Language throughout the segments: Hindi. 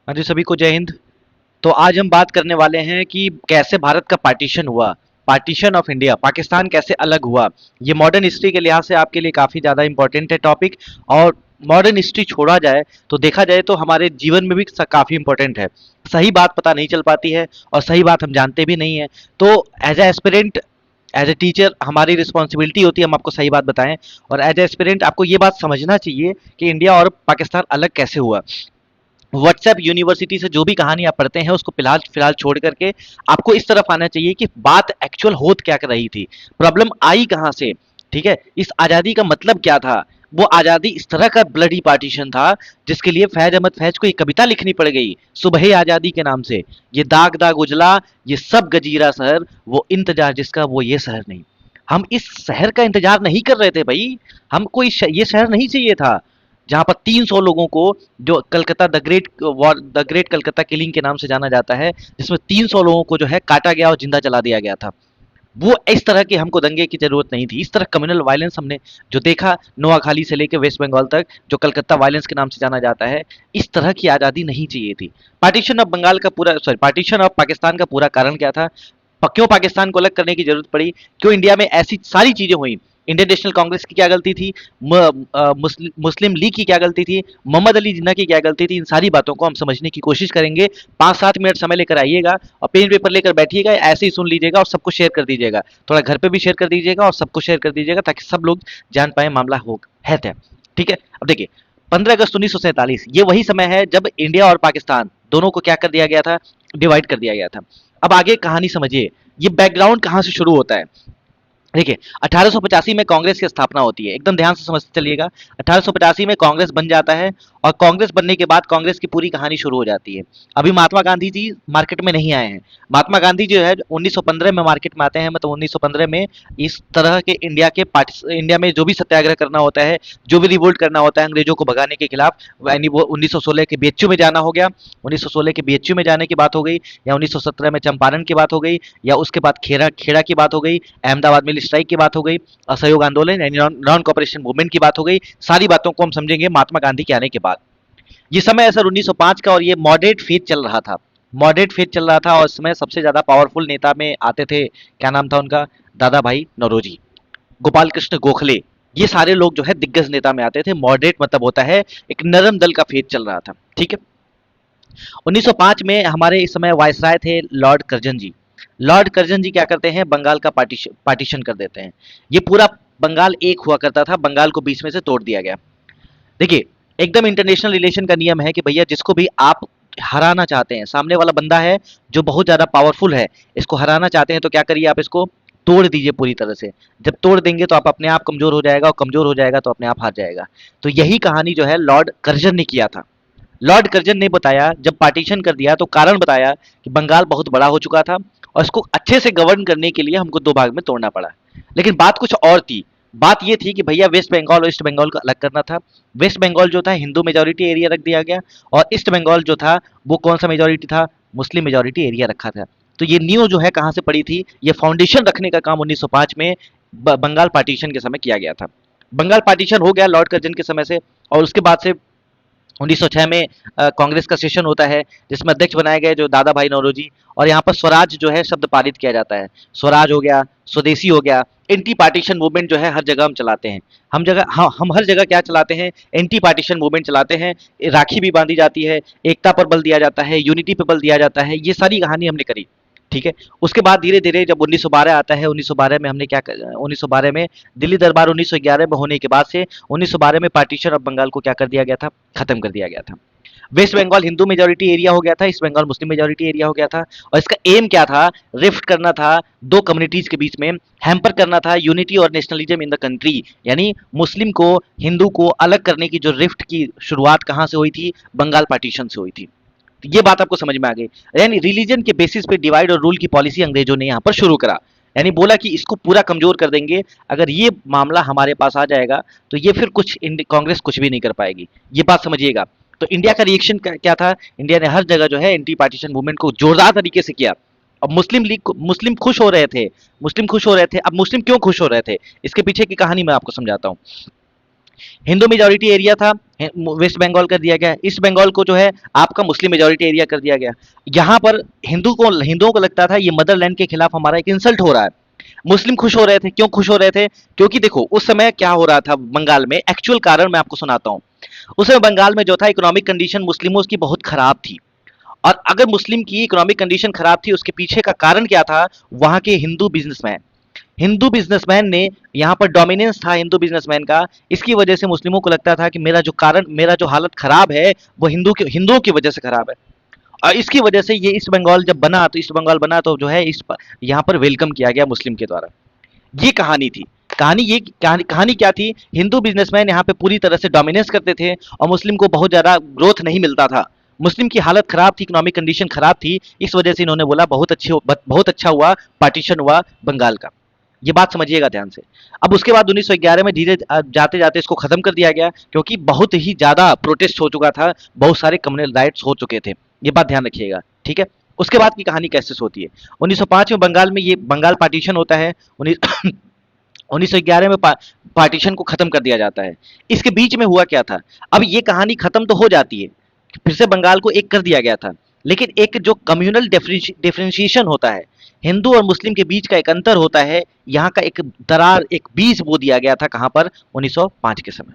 हाँ जी, सभी को जय हिंद। तो आज हम बात करने वाले हैं कि कैसे भारत का पार्टीशन हुआ। पार्टीशन ऑफ इंडिया, पाकिस्तान कैसे अलग हुआ। ये मॉडर्न हिस्ट्री के लिहाज से आपके लिए काफ़ी ज़्यादा इंपॉर्टेंट है टॉपिक। और मॉडर्न हिस्ट्री छोड़ा जाए तो देखा जाए तो हमारे जीवन में भी काफ़ी इंपॉर्टेंट है। सही बात पता नहीं चल पाती है और सही बात हम जानते भी नहीं है। तो as a aspirant, as a teacher हमारी रिस्पॉन्सिबिलिटी होती है हम आपको सही बात बताएं। और एज ए एस्पिरेंट आपको ये बात समझना चाहिए कि इंडिया और पाकिस्तान अलग कैसे हुआ। व्हाट्सएप यूनिवर्सिटी से जो भी कहानी आप पढ़ते हैं उसको फिलहाल फिलहाल छोड़ करके आपको इस तरफ आना चाहिए कि बात एक्चुअल होत क्या कर रही थी, प्रॉब्लम आई कहां से। ठीक है, इस आजादी का मतलब क्या था। वो आजादी इस तरह का ब्लडी पार्टीशन था जिसके लिए फैज अहमद फैज को एक कविता लिखनी पड़ गई सुबह आजादी के नाम से। ये दाग दाग उजला, ये सब गजीरा शहर, वो इंतजार जिसका वो ये शहर नहीं। हम इस शहर का इंतजार नहीं कर रहे थे भाई। हमको ये शहर नहीं चाहिए था जहां पर 300 लोगों को, जो Calcutta the great war, the great Calcutta killing के नाम से जाना जाता है, जिसमें 300 लोगों को जो है काटा गया और जिंदा जला दिया गया था। वो इस तरह के हमको दंगे की जरूरत नहीं थी। इस तरह कम्युनल वायलेंस हमने जो देखा नोआखाली से लेकर वेस्ट बंगाल तक, जो कलकत्ता वायलेंस के नाम से जाना जाता है, इस तरह की आज़ादी नहीं चाहिए थी। पार्टीशन ऑफ बंगाल का पूरा, सॉरी, पार्टीशन ऑफ पाकिस्तान का पूरा कारण क्या था। क्यों पाकिस्तान को अलग करने की जरूरत पड़ी, क्यों इंडिया में ऐसी सारी चीजें हुई। इंडियन नेशनल कांग्रेस की क्या गलती थी, मुस्लिम लीग की क्या गलती थी, मोहम्मद अली जिन्ना की क्या गलती थी, इन सारी बातों को हम समझने की कोशिश करेंगे। 5-7 मिनट समय लेकर आइएगा और पेन पेपर लेकर बैठिएगा, ऐसे ही सुन लीजिएगा और सबको शेयर कर दीजिएगा। थोड़ा घर पे भी शेयर कर दीजिएगा और सबको शेयर कर दीजिएगा ताकि सब लोग जान पाए मामला हो है क्या। ठीक है, अब देखिए, 15 अगस्त 1947 ये वही समय है जब इंडिया और पाकिस्तान दोनों को क्या कर दिया गया था, डिवाइड कर दिया गया था। अब आगे कहानी समझिए, ये बैकग्राउंड कहां से शुरू होता है। देखिए, 1885 में कांग्रेस की स्थापना होती है, एकदम ध्यान से समझते चलिएगा। 1885 में कांग्रेस बन जाता है और कांग्रेस बनने के बाद कांग्रेस की पूरी कहानी शुरू हो जाती है। अभी महात्मा गांधी जी मार्केट में नहीं आए हैं। महात्मा गांधी जो है 1915 में मार्केट में आते हैं, मतलब 1915 में इस तरह के इंडिया में जो भी सत्याग्रह करना होता है, जो भी रिवोल्ट करना होता है अंग्रेजों को भगाने के खिलाफ, यानी वो 1916 के बीएचयू में जाना हो गया। 1916 के बीएचयू में जाने की बात हो गई, या 1917 में चंपारण की बात हो गई, या उसके बाद खेड़ा खेड़ा की बात हो गई, अहमदाबाद मिल स्ट्राइक की बात हो गई, असहयोग आंदोलन यानी नॉन कॉपरेशन मूवमेंट की बात हो गई। सारी बातों को हम समझेंगे महात्मा गांधी के आने के बाद। ये समय है सर 1905 का और ये मॉडरेट फेज चल रहा था। मॉडरेट फेज चल रहा था और इस समय सबसे ज्यादा पावरफुल नेता में आते थे, क्या नाम था उनका, दादा भाई नौरोजी, गोपाल कृष्ण गोखले। ये सारे लोग जो है दिग्गज नेता में आते थे। मॉडरेट मतलब होता है एक नरम दल का फेज चल रहा था। ठीक है, 1905 में हमारे इस समय वायसराय थे लॉर्ड कर्जन जी। लॉर्ड कर्जन जी क्या करते हैं, बंगाल का पार्टीशन कर देते हैं। ये पूरा बंगाल एक हुआ करता था, बंगाल को बीच में से तोड़ दिया गया। देखिए, एकदम इंटरनेशनल रिलेशन का नियम है कि भैया जिसको भी आप हराना चाहते हैं, सामने वाला बंदा है जो बहुत ज्यादा पावरफुल है, इसको हराना चाहते हैं तो क्या करिए, आप इसको तोड़ दीजिए पूरी तरह से। जब तोड़ देंगे तो आप अपने आप कमजोर हो जाएगा और कमजोर हो जाएगा तो अपने आप हार जाएगा। तो यही कहानी जो है लॉर्ड कर्जन ने किया था। लॉर्ड कर्जन ने बताया, जब पार्टीशन कर दिया तो कारण बताया कि बंगाल बहुत बड़ा हो चुका था और इसको अच्छे से गवर्न करने के लिए हमको दो भाग में तोड़ना पड़ा। लेकिन बात कुछ और थी। बात ये थी कि भैया वेस्ट बंगाल और ईस्ट बंगाल को अलग करना था। वेस्ट बंगाल जो था हिंदू मेजोरिटी एरिया रख दिया गया, और ईस्ट बंगाल जो था वो कौन सा मेजोरिटी था, मुस्लिम मेजोरिटी एरिया रखा था। तो ये न्यू जो है कहाँ से पड़ी थी, ये फाउंडेशन रखने का काम 1905 में बंगाल पार्टीशन के समय किया गया था। बंगाल पार्टीशन हो गया लॉर्ड कर्जन के समय से, और उसके बाद से 1906 में कांग्रेस का सेशन होता है जिसमें अध्यक्ष बनाए गए जो दादा भाई नौरोजी। और यहाँ पर स्वराज जो है शब्द पारित किया जाता है। स्वराज हो गया, स्वदेशी हो गया। एंटी पार्टीशन मूवमेंट जो है हर जगह हम चलाते हैं। हम हर जगह क्या चलाते हैं, एंटी पार्टीशन मूवमेंट चलाते हैं। राखी भी बांधी जाती है, एकता पर बल दिया जाता है, यूनिटी पर बल दिया जाता है। ये सारी कहानी हमने करी। ठीक है, उसके बाद धीरे धीरे जब 1912 आता है, 1912 में हमने क्या 1912 में दिल्ली दरबार 1911 में होने के बाद से 1912 में पार्टीशन ऑफ बंगाल को क्या कर दिया गया था, खत्म कर दिया गया था। West Bengal Hindu majority area हो गया था, East Bengal Muslim majority area हो गया था। और इसका एम क्या था, रिफ्ट करना था दो कम्युनिटीज के बीच में, हैम्पर करना था यूनिटी और नेशनलिज्म इन द कंट्री। यानी मुस्लिम को हिंदू को अलग करने की जो रिफ्ट की शुरुआत कहाँ से हुई थी, बंगाल पार्टीशन से हुई थी। तो ये बात आपको समझ में आ गई। यानी रिलीजन के बेसिस पे डिवाइड और रूल की पॉलिसी अंग्रेजों ने यहाँ पर शुरू करा। यानी बोला कि इसको पूरा कमजोर कर देंगे। अगर ये मामला हमारे पास आ जाएगा तो ये फिर कुछ कांग्रेस कुछ भी नहीं कर पाएगी। ये बात समझिएगा। तो इंडिया का रिएक्शन क्या था, इंडिया ने हर जगह जो है एंटी पार्टीशन मूवमेंट को जोरदार तरीके से किया। अब मुस्लिम खुश हो रहे थे। मुस्लिम खुश हो रहे थे। अब मुस्लिम क्यों खुश हो रहे थे, इसके पीछे की कहानी मैं आपको समझाता हूँ। हिंदू मेजोरिटी एरिया था, वेस्ट बंगाल कर दिया गया। ईस्ट बंगाल को जो है आपका मुस्लिम मेजोरिटी एरिया कर दिया गया। यहाँ पर हिंदुओं को लगता था ये मदरलैंड के खिलाफ हमारा एक इंसल्ट हो रहा है। मुस्लिम खुश हो रहे थे। क्यों खुश हो रहे थे? क्योंकि देखो उस समय क्या हो रहा था बंगाल में, एक्चुअल कारण मैं आपको सुनाता हूँ। उस समय बंगाल में जो था इकोनॉमिक कंडीशन मुस्लिमों की बहुत खराब थी। और अगर मुस्लिम की इकोनॉमिक कंडीशन खराब थी, उसके पीछे का कारण क्या था? वहां के हिंदू बिजनेसमैन ने यहाँ पर डोमिनेंस था हिंदू बिजनेसमैन का। इसकी वजह से मुस्लिमों को लगता था कि मेरा जो हालत खराब है वो हिंदुओं की वजह से खराब है। और इसकी वजह से ये ईस्ट बंगाल जब बना, तो ईस्ट बंगाल बना तो जो है यहाँ पर वेलकम किया गया मुस्लिम के द्वारा। ये कहानी थी। कहानी क्या थी? हिंदू बिजनेसमैन यहाँ पे पूरी तरह से डोमिनेंस करते थे और मुस्लिम को बहुत ज्यादा ग्रोथ नहीं मिलता था। मुस्लिम की हालत खराब थी, इकोनॉमिक कंडीशन खराब थी। इस वजह से इन्होंने बोला बहुत अच्छा हुआ पार्टीशन हुआ बंगाल का। ये बात समझिएगा ध्यान से। अब उसके बाद 1911 में धीरे जाते जाते इसको खत्म कर दिया गया, क्योंकि बहुत ही ज्यादा प्रोटेस्ट हो चुका था, बहुत सारे कम्युनल राइट्स हो चुके थे। ये बात ध्यान रखिएगा, ठीक है। उसके बाद की कहानी कैसे होती है? 1905 में बंगाल में ये बंगाल पार्टीशन होता है। 1911 में पार्टीशन को खत्म कर दिया जाता है। इसके बीच में हुआ क्या था? अब ये कहानी खत्म तो हो जाती है, फिर से बंगाल को एक कर दिया गया था, लेकिन एक जो कम्युनल डिफरेंशिएशन होता है, हिंदू और मुस्लिम के बीच का एक अंतर होता है, यहाँ का एक दरार, एक बीज बो दिया गया था। कहां पर? 1905 के समय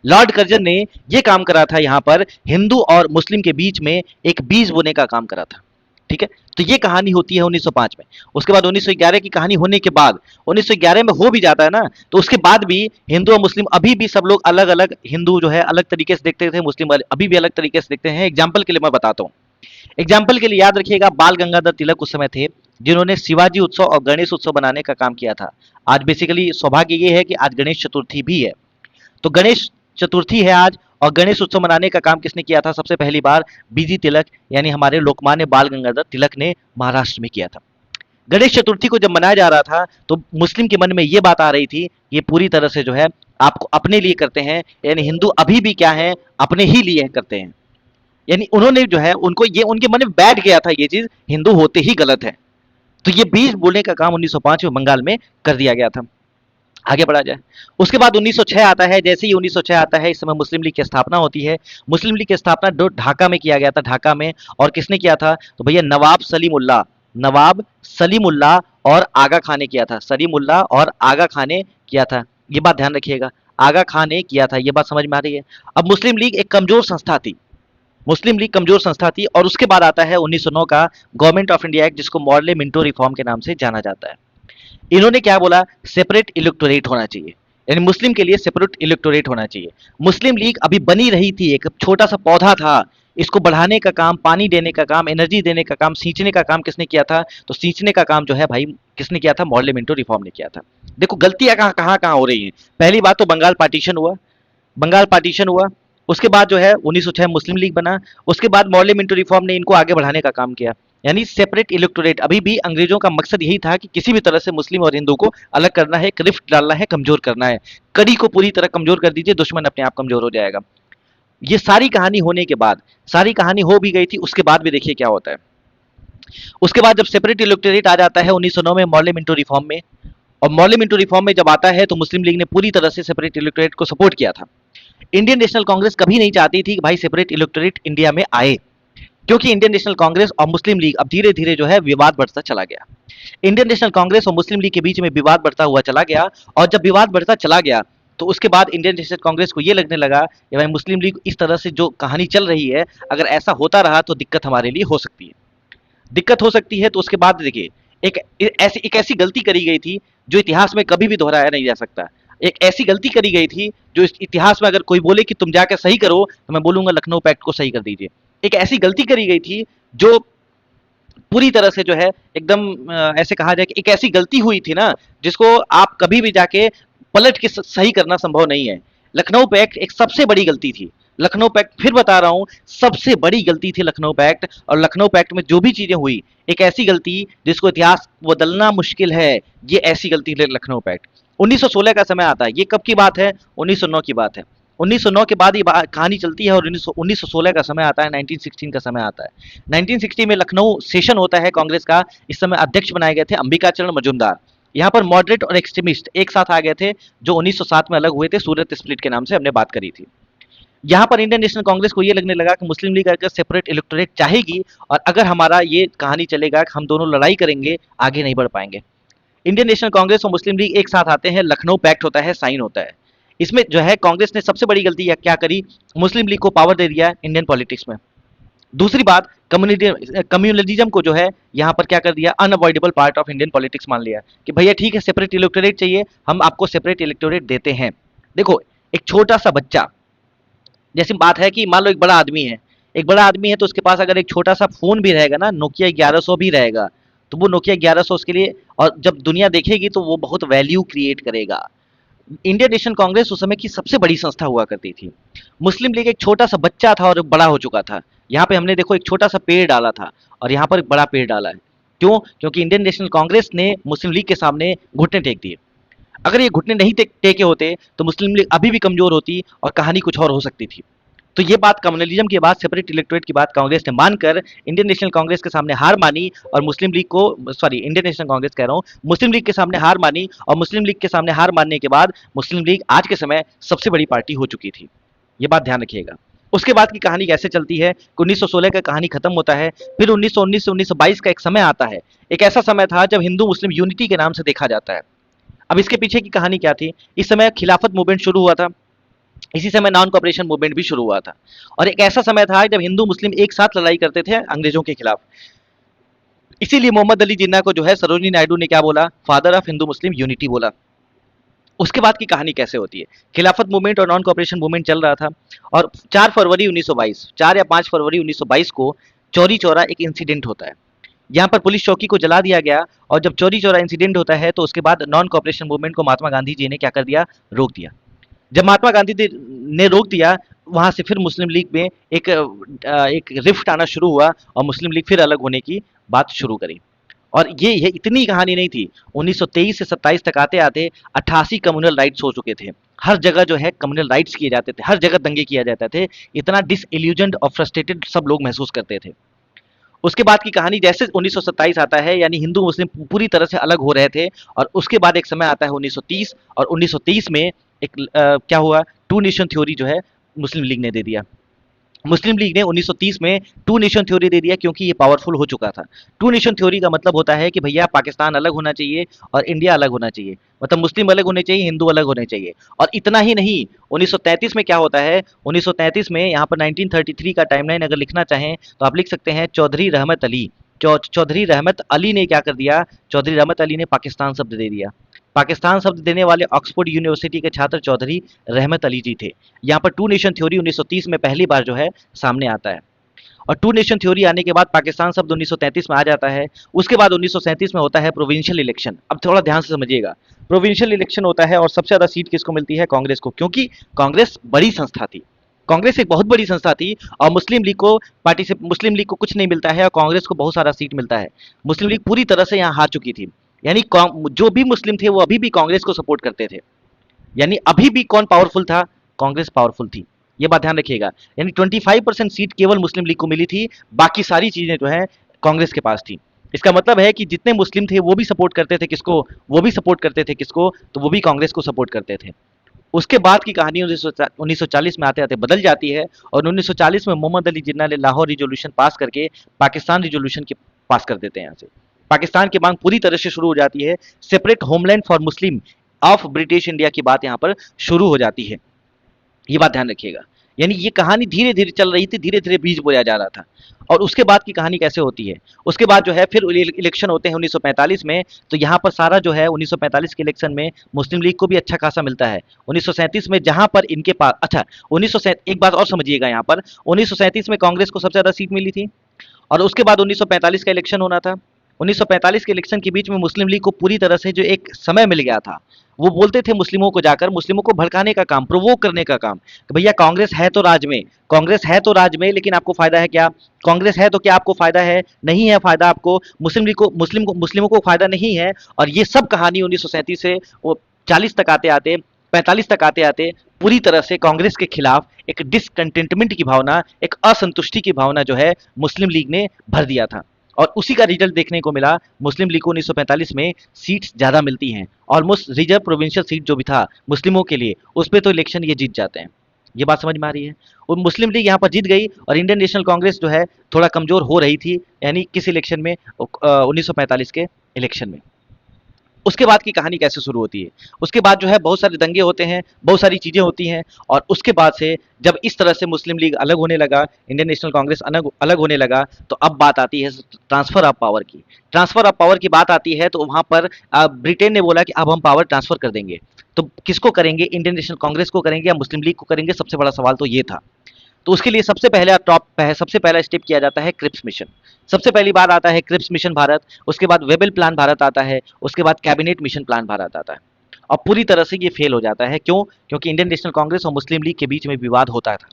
लॉर्ड कर्जन ने यह काम करा था, यहां पर हिंदू और मुस्लिम के बीच में एक बीज बोने का काम करा था, ठीक है। तो ये कहानी होती है 1905 में। उसके बाद 1911 की कहानी होने के बाद, 1911 में हो भी जाता है ना, तो उसके बाद भी हिंदू और मुस्लिम अभी भी सब लोग अलग अलग, हिंदू जो है अलग तरीके से देखते थे, मुस्लिम अभी भी अलग तरीके से देखते हैं। एग्जाम्पल के लिए मैं बताता हूँ। एग्जाम्पल के लिए याद रखिएगा, बाल गंगाधर तिलक उस समय थे जिन्होंने शिवाजी उत्सव और गणेश उत्सव बनाने का काम किया था। आज बेसिकली सौभाग्य ये है कि आज गणेश चतुर्थी भी है, तो गणेश चतुर्थी है आज, और गणेश उत्सव मनाने का काम किसने किया था सबसे पहली बार? बीजी तिलक, यानी हमारे लोकमान्य बाल गंगाधर तिलक ने महाराष्ट्र में किया था। गणेश चतुर्थी को जब मनाया जा रहा था, तो मुस्लिम के मन में ये बात आ रही थी, ये पूरी तरह से जो है आपको अपने लिए करते हैं, यानी हिंदू अभी भी क्या है, अपने ही लिए करते हैं। यानी उन्होंने जो है, उनको ये उनके मन में बैठ गया था ये चीज, हिंदू होते ही गलत है। तो ये बीज बोलने का काम 1905 में बंगाल में कर दिया गया था। आगे बढ़ा जाए। उसके बाद 1906 आता है। जैसे ही 1906 आता है, इस समय मुस्लिम लीग की स्थापना होती है। मुस्लिम लीग की स्थापना ढाका में किया गया था, ढाका में। और किसने किया था? तो भैया नवाब सलीमुल्लाह और आगा खान ने किया था। सलीमुल्लाह और आगा खान ने किया था। ये बात ध्यान रखिएगा, आगा खान ने किया था। ये बात समझ में आ रही है? अब मुस्लिम लीग एक कमजोर संस्था थी, और उसके बाद आता है 1909 का गवर्नमेंट ऑफ इंडिया एक्ट, जिसको मॉर्ले मिंटो रिफॉर्म के नाम से जाना जाता है। इन्होंने क्या बोला? सेपरेट इलेक्टोरेट होना चाहिए, यानी मुस्लिम के लिए सेपरेट इलेक्टोरेट होना चाहिए। मुस्लिम लीग अभी बनी रही थी, एक छोटा सा पौधा था। इसको बढ़ाने का काम, पानी देने का काम, एनर्जी देने का काम, सींचने का काम किसने किया था? तो सींचने का काम जो है भाई किसने किया था? मॉर्ले मिंटो रिफॉर्म ने किया था। देखो गलतियां कहाँ कहाँ कहाँ हो रही हैं। पहली बात तो बंगाल पार्टीशन हुआ। उसके बाद जो है 1906 मुस्लिम लीग बना। उसके बाद मॉर्ले मिंटो रिफॉर्म ने इनको आगे बढ़ाने का काम किया, यानी सेपरेट इलेक्टोरेट। अभी भी अंग्रेजों का मकसद यही था कि किसी भी तरह से मुस्लिम और हिंदू को अलग करना है, एक रिफ्ट डालना है, कमजोर करना है। कड़ी को पूरी तरह कमजोर कर दीजिए, दुश्मन अपने आप कमजोर हो जाएगा। ये सारी कहानी होने के बाद, सारी कहानी हो भी गई थी, उसके बाद भी देखिए क्या होता है। उसके बाद जब सेपरेट इलेक्टोरेट आ जाता है 1909 में मॉर्ले मिंटो रिफॉर्म में, और मॉर्ले मिंटो रिफॉर्म में जब आता है, तो मुस्लिम लीग ने पूरी तरह से सेपरेट इलेक्टोरेट को सपोर्ट किया था। इंडियन नेशनल कांग्रेस कभी नहीं चाहती थी कि भाई सेपरेट इलेक्टोरेट इंडिया में आए, क्योंकि इंडियन नेशनल कांग्रेस और मुस्लिम लीग अब धीरे धीरे जो है विवाद बढ़ता चला गया। इंडियन नेशनल कांग्रेस और मुस्लिम लीग के बीच में विवाद बढ़ता हुआ चला गया, और जब विवाद बढ़ता चला गया, तो उसके बाद इंडियन नेशनल कांग्रेस को ये लगने लगा कि भाई मुस्लिम लीग इस तरह से जो कहानी चल रही है, अगर ऐसा होता रहा तो दिक्कत हमारे लिए हो सकती है, दिक्कत हो सकती है। तो उसके बाद देखिए, एक ऐसी गलती करी गई थी जो इतिहास में कभी भी दोहराया नहीं जा सकता। एक ऐसी गलती करी गई थी जो इस इतिहास में, अगर कोई बोले कि तुम जाकर सही करो, तो मैं बोलूंगा लखनऊ पैक्ट को सही कर दीजिए। एक ऐसी गलती करी गई थी जो पूरी तरह से जो है एकदम, ऐसे कहा जाए कि एक ऐसी गलती हुई थी ना, जिसको आप कभी भी जाके पलट के सही करना संभव नहीं है। लखनऊ पैक्ट एक सबसे बड़ी गलती थी। लखनऊ पैक्ट, फिर बता रहा हूं, सबसे बड़ी गलती थी लखनऊ पैक्ट। और लखनऊ पैक्ट में जो भी चीजें हुई, एक ऐसी गलती जिसको इतिहास बदलना मुश्किल है, ये ऐसी गलती थी लखनऊ पैक्ट। 1916 का समय आता है। ये कब की बात है? 1909 की बात है। 1909 के बाद ये कहानी चलती है, और 1916 का समय आता है, 1916 का समय आता है। 1960 में लखनऊ सेशन होता है कांग्रेस का। इस समय अध्यक्ष बनाए गए थे अंबिका चरण मजूमदार। यहाँ पर मॉडरेट और एक्सट्रीमिस्ट एक साथ आ गए थे, जो 1907 में अलग हुए थे, सूरत स्प्लिट के नाम से हमने बात करी थी। यहाँ पर इंडियन नेशनल कांग्रेस को ये लगने लगा कि मुस्लिम लीग अगर सेपरेट इलेक्टोरेट चाहेगी और अगर हमारा ये कहानी चलेगा कि हम दोनों लड़ाई करेंगे, आगे नहीं बढ़ पाएंगे। इंडियन नेशनल कांग्रेस और मुस्लिम लीग एक साथ आते हैं, लखनऊ पैक्ट होता है, साइन होता है। इसमें जो है कांग्रेस ने सबसे बड़ी गलती क्या करी, मुस्लिम लीग को पावर दे दिया इंडियन पॉलिटिक्स में। दूसरी बात, कम्युनलिज्म को जो है यहाँ पर क्या कर दिया, unavoidable part of Indian politics मान लिया कि भैया ठीक है सेपरेट इलेक्टोरेट चाहिए, हम आपको सेपरेट इलेक्टोरेट देते हैं। देखो, एक छोटा सा बच्चा, जैसी बात है कि मान लो एक बड़ा आदमी है, एक बड़ा आदमी है तो उसके पास अगर एक छोटा सा फोन भी रहेगा ना, नोकिया 1100 भी रहेगा, तो वो नोकिया 1100 उसके लिए, और जब दुनिया देखेगी तो वो बहुत वैल्यू क्रिएट करेगा। इंडियन नेशनल कांग्रेस उस समय की सबसे बड़ी संस्था हुआ करती थी। मुस्लिम लीग एक छोटा सा बच्चा था और बड़ा हो चुका था। यहाँ पे हमने देखो एक छोटा सा पेड़ डाला था और यहाँ पर एक बड़ा पेड़ डाला है। क्यों? क्योंकि इंडियन नेशनल कांग्रेस ने मुस्लिम लीग के सामने घुटने टेक दिए। अगर ये घुटने नहीं टेके होते तो मुस्लिम लीग अभी भी कमजोर होती और कहानी कुछ और हो सकती थी। तो ये बात कम्युनलिज्म की बात, सेपरेट इलेक्टोरेट की बात कांग्रेस ने मानकर इंडियन नेशनल कांग्रेस के सामने हार मानी और मुस्लिम लीग को, सॉरी इंडियन नेशनल कांग्रेस कह रहा हूँ, मुस्लिम लीग के सामने हार मानी, और मुस्लिम लीग के सामने हार मानने के बाद मुस्लिम लीग आज के समय सबसे बड़ी पार्टी हो चुकी थी। ये बात ध्यान रखिएगा। उसके बाद की कहानी कैसे चलती है कि 1916 का कहानी खत्म होता है, फिर 1919 से 1922 का एक समय आता है। एक ऐसा समय था जब हिंदू मुस्लिम यूनिटी के नाम से देखा जाता है। अब इसके पीछे की कहानी क्या थी? इस समय खिलाफत मूवमेंट शुरू हुआ था, इसी समय नॉन कॉपरेशन मूवमेंट भी शुरू हुआ था, और एक ऐसा समय था जब हिंदू मुस्लिम एक साथ लड़ाई करते थे अंग्रेजों के खिलाफ। इसीलिए मोहम्मद अली जिन्ना को जो है सरोजिनी नायडू ने क्या बोला, father of Hindu Muslim unity बोला। उसके बाद की कहानी कैसे होती है, खिलाफत मूवमेंट और नॉन कॉपरेशन मूवमेंट चल रहा था, और 4 फरवरी 1922, 4 या 5 फरवरी 1922 को चौरी चौरा एक इंसिडेंट होता है। यहाँ पर पुलिस चौकी को जला दिया गया, और जब चौरी चौरा इंसिडेंट होता है तो उसके बाद नॉन कॉपरेशन मूवमेंट को महात्मा गांधी जी ने क्या कर दिया, रोक दिया। जब महात्मा गांधी ने रोक दिया, वहां से फिर मुस्लिम लीग में एक रिफ्ट आना शुरू हुआ और मुस्लिम लीग फिर अलग होने की बात शुरू करी। और ये इतनी कहानी नहीं थी। 1923 से 27 तक आते आते 88 कम्युनल राइट्स हो चुके थे। हर जगह जो है कम्युनल राइट्स किए जाते थे, हर जगह दंगे किया जाते थे। इतना डिसइल्यूजन्ड और फ्रस्ट्रेटेड सब लोग महसूस करते थे। उसके बाद की कहानी जैसे 1927 आता है, यानी हिंदू मुस्लिम पूरी तरह से अलग हो रहे थे, और उसके बाद एक समय आता है 1930, और 1930 में एक क्या हुआ, टू नेशन थ्योरी जो है मुस्लिम लीग ने दे दिया। मुस्लिम लीग ने 1930 में टू नेशन थ्योरी दे दिया, क्योंकि ये पावरफुल हो चुका था। टू नेशन थ्योरी का मतलब होता है कि भैया पाकिस्तान अलग होना चाहिए और इंडिया अलग होना चाहिए, मतलब मुस्लिम अलग होने चाहिए, हिंदू अलग होने चाहिए। और इतना ही नहीं, 1933 में क्या होता है, 1933 में यहाँ पर 1933 का टाइमलाइन अगर लिखना चाहें तो आप लिख सकते हैं, चौधरी रहमत अली, चौधरी रहमत अली ने क्या कर दिया, चौधरी रहमत अली ने पाकिस्तान शब्द दे दिया। पाकिस्तान शब्द देने वाले ऑक्सफोर्ड यूनिवर्सिटी के छात्र चौधरी रहमत अली जी थे। यहाँ पर टू नेशन थ्योरी 1930 में पहली बार जो है सामने आता है, और टू नेशन थ्योरी आने के बाद पाकिस्तान शब्द 1933 में आ जाता है। उसके बाद 1937 में होता है प्रोविंशियल इलेक्शन। अब थोड़ा ध्यान से समझिएगा, प्रोविंशियल इलेक्शन होता है और सबसे ज़्यादा सीट किसको मिलती है, कांग्रेस को, क्योंकि कांग्रेस बड़ी संस्था थी। कांग्रेस एक बहुत बड़ी संस्था थी, और मुस्लिम लीग को कुछ नहीं मिलता है और कांग्रेस को बहुत सारा सीट मिलता है। मुस्लिम लीग पूरी तरह से यहाँ हार चुकी थी, यानी जो भी मुस्लिम थे वो अभी भी कांग्रेस को सपोर्ट करते थे। यानी अभी भी कौन पावरफुल था, कांग्रेस पावरफुल थी। ये बात ध्यान रखिएगा। यानी 25% सीट केवल मुस्लिम लीग को मिली थी, बाकी सारी चीजें जो है कांग्रेस के पास थी। इसका मतलब है कि जितने मुस्लिम थे वो भी सपोर्ट करते थे किसको, वो भी सपोर्ट करते थे किसको, तो वो भी कांग्रेस को सपोर्ट करते थे। उसके बाद की कहानी 1940 में आते आते बदल जाती है, और 1940 में मोहम्मद अली जिन्ना ने लाहौर रिजोल्यूशन पास करके पाकिस्तान रिजोल्यूशन के पास कर देते हैं। यहाँ से पाकिस्तान की मांग पूरी तरह से शुरू हो जाती है। Separate homeland for Muslim of British India की बात यहाँ पर शुरू हो जाती है। ये बात ध्यान रखिएगा। यानी ये कहानी धीरे धीरे चल रही थी, धीरे धीरे बीज बोया जा रहा था। और उसके बाद की कहानी कैसे होती है, उसके बाद जो है फिर इलेक्शन होते हैं 1945 में। तो यहाँ पर सारा जो है 1945 के इलेक्शन में मुस्लिम लीग को भी अच्छा खासा मिलता है। 1937 में जहां पर इनके पास, अच्छा 1900, एक बात और समझिएगा, यहाँ पर 1937 में कांग्रेस को सबसे ज्यादा सीट मिली थी, और उसके बाद 1945 का इलेक्शन होना था। 1945 के इलेक्शन के बीच में मुस्लिम लीग को पूरी तरह से जो एक समय मिल गया था, वो बोलते थे मुस्लिमों को जाकर, मुस्लिमों को भड़काने का काम, प्रोवोक करने का काम, कि भैया कांग्रेस है तो राज में, कांग्रेस है तो राज में, लेकिन आपको फायदा है क्या, कांग्रेस है तो क्या आपको फायदा है, नहीं है फायदा आपको, मुस्लिम लीग को, मुस्लिमों को फायदा नहीं है। और ये सब कहानी 1937 से वो 40 तक आते आते, 45 तक आते आते पूरी तरह से कांग्रेस के खिलाफ एक डिसकंटेंटमेंट की भावना, एक असंतुष्टि की भावना जो है मुस्लिम लीग ने भर दिया था। और उसी का रिजल्ट देखने को मिला। मुस्लिम लीग को 1945 में सीट्स ज़्यादा मिलती हैं, ऑलमोस्ट रिजर्व प्रोविंशियल सीट जो भी था मुस्लिमों के लिए, उस पर तो इलेक्शन ये जीत जाते हैं। ये बात समझ में आ रही है। और मुस्लिम लीग यहाँ पर जीत गई और इंडियन नेशनल कांग्रेस जो है थोड़ा कमजोर हो रही थी, यानी किस इलेक्शन में, 1945 के इलेक्शन में। उसके बाद की कहानी कैसे शुरू होती है, उसके बाद जो है बहुत सारे दंगे होते हैं, बहुत सारी चीज़ें होती हैं, और उसके बाद से जब इस तरह से मुस्लिम लीग अलग होने लगा, इंडियन नेशनल कांग्रेस अलग अलग होने लगा, तो अब बात आती है ट्रांसफर ऑफ पावर की। ट्रांसफर ऑफ पावर की बात आती है तो वहाँ पर ब्रिटेन ने बोला कि अब हम पावर ट्रांसफर कर देंगे। तो किसको करेंगे, इंडियन नेशनल कांग्रेस को करेंगे या मुस्लिम लीग को करेंगे, सबसे बड़ा सवाल तो ये था। तो उसके लिए सबसे पहला स्टेप किया जाता है क्रिप्स मिशन। सबसे पहली बार आता है क्रिप्स मिशन भारत, उसके बाद वेबल प्लान भारत आता है, उसके बाद कैबिनेट मिशन प्लान भारत आता है। और पूरी तरह से ये फेल हो जाता है। क्यों? क्योंकि इंडियन नेशनल कांग्रेस और मुस्लिम लीग के बीच में विवाद होता था।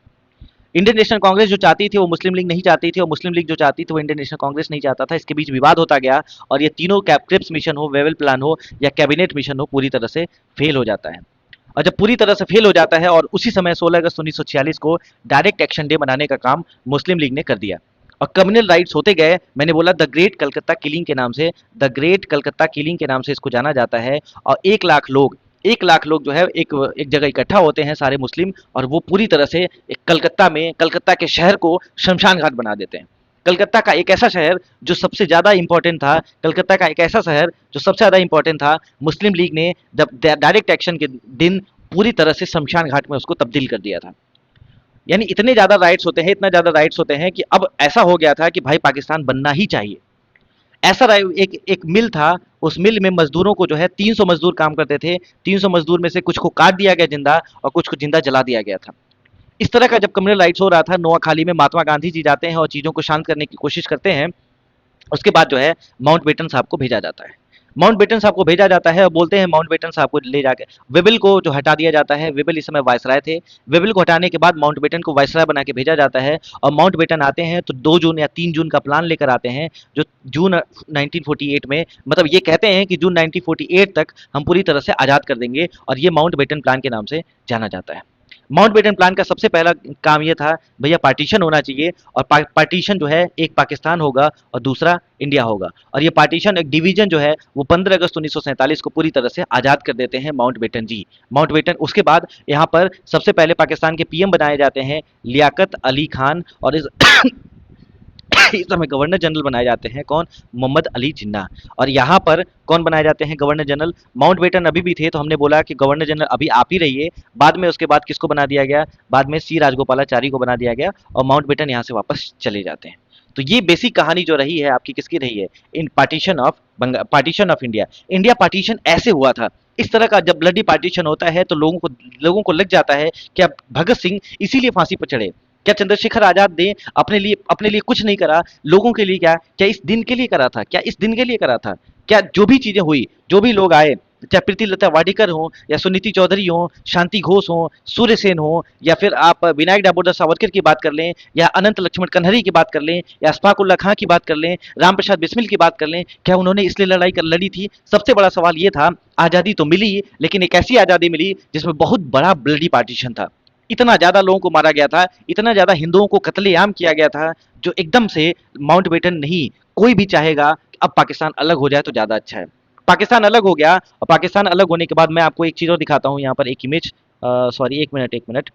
इंडियन नेशनल कांग्रेस जो चाहती थी वो मुस्लिम लीग नहीं चाहती थी, और मुस्लिम लीग जो चाहती थी वो इंडियन नेशनल कांग्रेस नहीं चाहता था। इसके बीच विवाद होता गया और ये तीनों क्रिप्स मिशन हो, वेबल प्लान हो या कैबिनेट मिशन हो, पूरी तरह से फेल हो जाता है। और जब पूरी तरह से फेल हो जाता है और उसी समय 16 अगस्त 1946 को डायरेक्ट एक्शन डे मनाने का काम मुस्लिम लीग ने कर दिया। और कम्युनल राइट्स होते गए, मैंने बोला द ग्रेट कलकत्ता किलिंग के नाम से, द ग्रेट कलकत्ता किलिंग के नाम से इसको जाना जाता है। और 1 लाख लोग जो है एक एक जगह इकट्ठा होते हैं सारे मुस्लिम, और वो पूरी तरह से एक कलकत्ता के शहर को शमशान घाट बना देते हैं। कलकत्ता का एक ऐसा शहर जो सबसे ज़्यादा इंपॉर्टेंट था, कलकत्ता का एक ऐसा शहर जो सबसे ज़्यादा इंपॉर्टेंट था, मुस्लिम लीग ने जब डायरेक्ट एक्शन के दिन पूरी तरह से शमशान घाट में उसको तब्दील कर दिया था। यानी इतने ज़्यादा राइट्स होते हैं, इतना ज़्यादा राइट्स होते हैं कि अब ऐसा हो गया था कि भाई पाकिस्तान बनना ही चाहिए। ऐसा एक एक मिल था, उस मिल में मजदूरों को जो है 300 मजदूर काम करते थे। 300 मजदूर में से कुछ को काट दिया गया जिंदा और कुछ को जिंदा जला दिया गया था। इस तरह का जब कम्युनल राइट्स हो रहा था, नोआखाली में महात्मा गांधी जी जाते हैं और चीज़ों को शांत करने की कोशिश करते हैं। उसके बाद जो है माउंटबेटन साहब को भेजा जाता है। माउंटबेटन साहब को भेजा जाता है और बोलते हैं माउंटबेटन साहब को ले जाके वेबल को जो हटा दिया जाता है। वेबल इस समय वायसराय थे। वेबल को हटाने के बाद माउंटबेटन को वायसराय बना के भेजा जाता है। और माउंटबेटन आते हैं तो 2 जून या 3 जून का प्लान लेकर आते हैं, जो जून 1948 में, मतलब ये कहते हैं कि जून 1948 तक हम पूरी तरह से आज़ाद कर देंगे, और ये माउंटबेटन प्लान के नाम से जाना जाता है। माउंटबेटन प्लान का सबसे पहला काम ये था, भैया पार्टीशन होना चाहिए, और पार्टीशन जो है एक पाकिस्तान होगा और दूसरा इंडिया होगा। और ये पार्टीशन, एक डिवीजन जो है वो 15 अगस्त 1947 को पूरी तरह से आज़ाद कर देते हैं माउंटबेटन जी। माउंटबेटन, उसके बाद यहाँ पर सबसे पहले पाकिस्तान के पीएम बनाए जाते हैं लियाकत अली खान, और इस इस समय गवर्नर जनरल बनाए जाते हैं कौन, मोहम्मद अली जिन्ना। और यहाँ पर कौन बनाए जाते हैं गवर्नर जनरल, माउंटबेटन अभी भी थे तो हमने बोला कि गवर्नर जनरल अभी आप ही रहिए। बाद में उसके बाद किसको बना दिया गया, बाद में सी राजगोपालाचारी को बना दिया गया, और माउंटबेटन यहाँ से वापस चले जाते हैं। तो ये बेसिक कहानी जो रही है आपकी, किसकी रही है, in partition of India. India partition ऐसे हुआ था। इस तरह का जब ब्लडी पार्टीशन होता है तो लोगों को लग जाता है कि अब भगत सिंह इसीलिए फांसी पर चढ़े, क्या चंद्रशेखर आजाद ने अपने लिए कुछ नहीं करा, लोगों के लिए क्या इस दिन के लिए करा था, क्या इस दिन के लिए करा था, क्या जो भी चीजें हुई, जो भी लोग आए, चाहे प्रीति लता वाडेकर हो या सुनीति चौधरी हो, शांति घोष हो, सूर्य सेन हो, या फिर आप विनायक दामोदर सावरकर की बात कर लें, या अनंत लक्ष्मण कन्हरी की बात कर लें, या अशफाक उल्ला खां की बात कर लें, राम प्रसाद बिस्मिल की बात कर लें, क्या उन्होंने इसलिए लड़ी थी? सबसे बड़ा सवाल ये था, आज़ादी तो मिली, लेकिन एक ऐसी आज़ादी मिली जिसमें बहुत बड़ा ब्लडी पार्टीशन था। इतना ज़्यादा लोगों को मारा गया था, इतना ज़्यादा हिंदुओं को कत्लेआम किया गया था, जो एकदम से माउंटबेटन नहीं, कोई भी चाहेगा कि अब पाकिस्तान अलग हो जाए तो ज़्यादा अच्छा है। पाकिस्तान अलग हो गया, और पाकिस्तान अलग होने के बाद मैं आपको एक चीज़ और दिखाता हूँ यहाँ पर, एक इमेज, सॉरी, एक मिनट।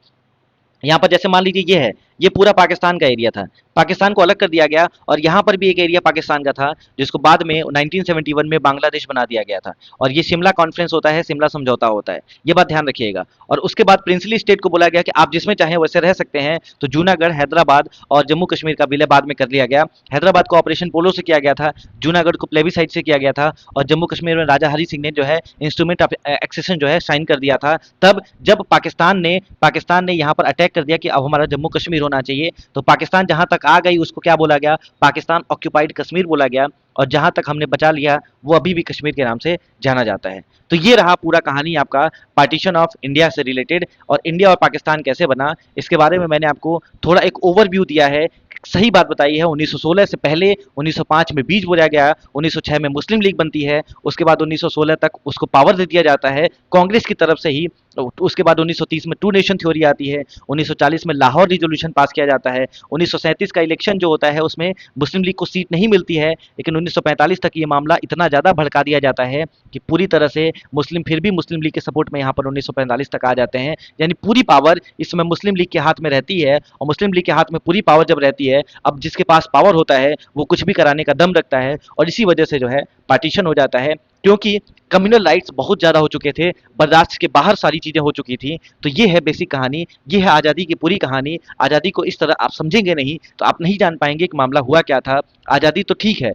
यहाँ पर जैसे मान लीजिए ये है, ये पूरा पाकिस्तान का एरिया था, पाकिस्तान को अलग कर दिया गया, और यहाँ पर भी एक एरिया पाकिस्तान का था जिसको बाद में 1971 में बांग्लादेश बना दिया गया था। और ये शिमला कॉन्फ्रेंस होता है, शिमला समझौता होता है, ये बात ध्यान रखिएगा। और उसके बाद प्रिंसली स्टेट को बोला गया कि आप जिसमें चाहें वैसे रह सकते हैं, तो जूनागढ़, हैदराबाद और जम्मू कश्मीर का विलय बाद में कर लिया गया। हैदराबाद को ऑपरेशन पोलो से किया गया था, जूनागढ़ को प्लेबिसाइड से किया गया था, और जम्मू कश्मीर में राजा हरि सिंह ने जो है इंस्ट्रूमेंट ऑफ एक्सेशन जो है साइन कर दिया था। तब जब पाकिस्तान ने यहाँ पर अटैक कर दिया कि अब हमारा जम्मू कश्मीर होना चाहिए, तो पाकिस्तान जहाँ तक आ गई उसको क्या बोला गया, पाकिस्तान ऑक्यूपाइड कश्मीर बोला गया, और जहाँ तक हमने बचा लिया वो अभी भी कश्मीर के नाम से जाना जाता है। तो ये रहा पूरा कहानी आपका पार्टीशन ऑफ इंडिया से रिलेटेड, और इंडिया और पाकिस्तान कैसे बना, इसके बारे में मैंने आपको थोड़ा एक ओवरव्यू दिया है, सही बात बताई है। 1916 से पहले 1905 में बीज बोया गया, 1906 में मुस्लिम लीग बनती है, उसके बाद 1916 तक उसको पावर दे दिया जाता है कांग्रेस की तरफ से ही, उसके बाद 1930 में टू नेशन थ्योरी आती है, 1940 में लाहौर रिजोल्यूशन पास किया जाता है, 1937 का इलेक्शन जो होता है उसमें मुस्लिम लीग को सीट नहीं मिलती है, लेकिन 1945 तक ये मामला इतना ज़्यादा भड़का दिया जाता है कि पूरी तरह से मुस्लिम फिर भी मुस्लिम लीग के सपोर्ट में यहाँ पर 1945 तक आ जाते हैं। यानी पूरी पावर इस समय मुस्लिम लीग के हाथ में रहती है, और मुस्लिम लीग के हाथ में पूरी पावर जब रहती है, अब जिसके पास पावर होता है वो कुछ भी कराने का दम रखता है, और इसी वजह से जो है पार्टीशन हो जाता है, क्योंकि कम्युनल राइट्स बहुत ज़्यादा हो चुके थे, बर्दाश्त के बाहर सारी चीज़ें हो चुकी थी। तो ये है बेसिक कहानी, ये है आज़ादी की पूरी कहानी। आज़ादी को इस तरह आप समझेंगे नहीं तो आप नहीं जान पाएंगे कि मामला हुआ क्या था। आज़ादी तो ठीक है,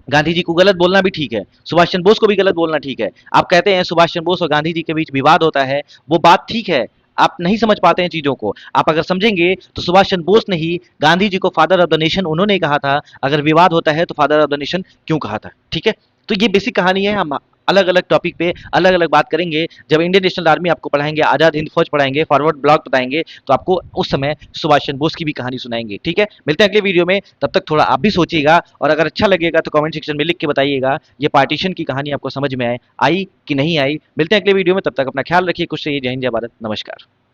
गांधी जी को गलत बोलना भी ठीक है, सुभाष चंद्र बोस को भी गलत बोलना ठीक है। आप कहते हैं सुभाष चंद्र बोस और गांधी जी के बीच विवाद होता है, वो बात ठीक है। आप नहीं समझ पाते हैं चीजों को। आप अगर समझेंगे तो सुभाष चंद्र बोस ने ही गांधी जी को फादर ऑफ द नेशन उन्होंने कहा था, अगर विवाद होता है तो फादर ऑफ द नेशन क्यों कहा था। ठीक है, तो ये बेसिक कहानी है। हम अलग अलग टॉपिक पे अलग अलग बात करेंगे। जब इंडियन नेशनल आर्मी आपको पढ़ाएंगे, आजाद हिंद फौज पढ़ाएंगे, फॉरवर्ड ब्लॉक बताएंगे, तो आपको उस समय सुभाष चंद्र बोस की भी कहानी सुनाएंगे। ठीक है, मिलते हैं अगले वीडियो में। तब तक थोड़ा आप भी सोचिएगा, और अगर अच्छा लगेगा तो कमेंट सेक्शन में लिख के बताइएगा ये पार्टीशन की कहानी आपको समझ में आई कि नहीं आई। मिलते हैं अगले वीडियो में, तब तक अपना ख्याल रखिए, खुश रहिए। जय हिंद, जय भारत, नमस्कार।